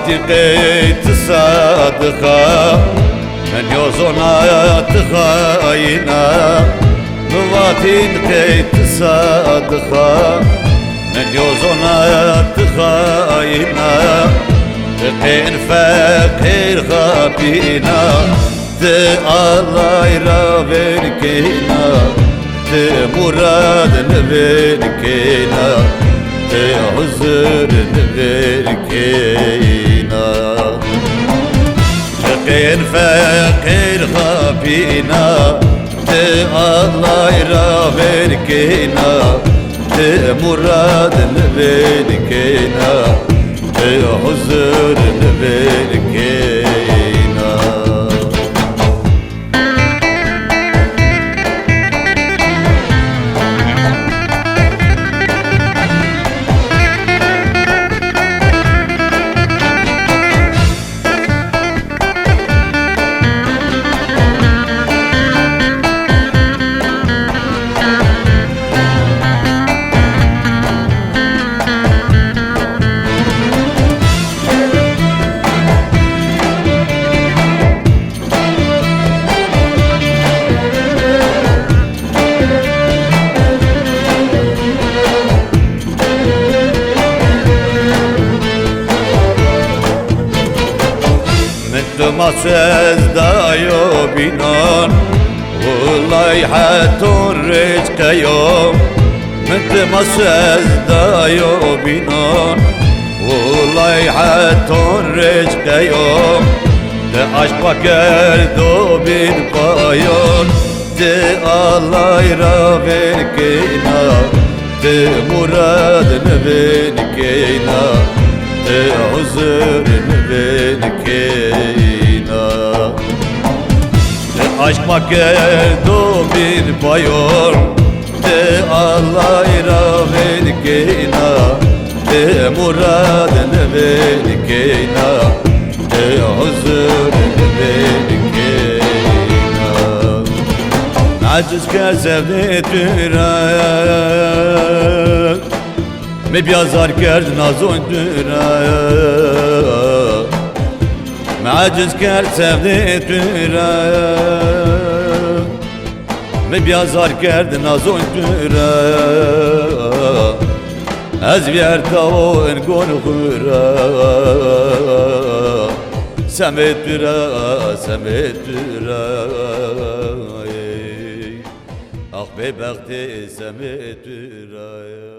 قيت صادقة من يوزنا تخاينا قيت صادقة من يوزنا تخاينا قين فقير خابينا الله يرافقنا مراد نبركنا حزن نبركنا قين فقير خابينا الله يرافقنا مراد نبركنا حزن نبركنا مسز دايو بينان والله حتون رزق يوم مثل مسز دايو بينان والله حتون رزق يوم عشق كردو بين بايون الله يرافقنا مراد نبينكينا حزن نبينكينا aşk makedo bir bayor de Allah iravedikina de murad nevedikina de huzur nevedikina naciz kerzevdetürak me biyazar kerd nazon dürak Maciz kerd sevdetürak Me biyazar kerd nazon dürak Ez vier tavo en gon hurak Semet dürak, semet dürak Ah be bekti semet dürak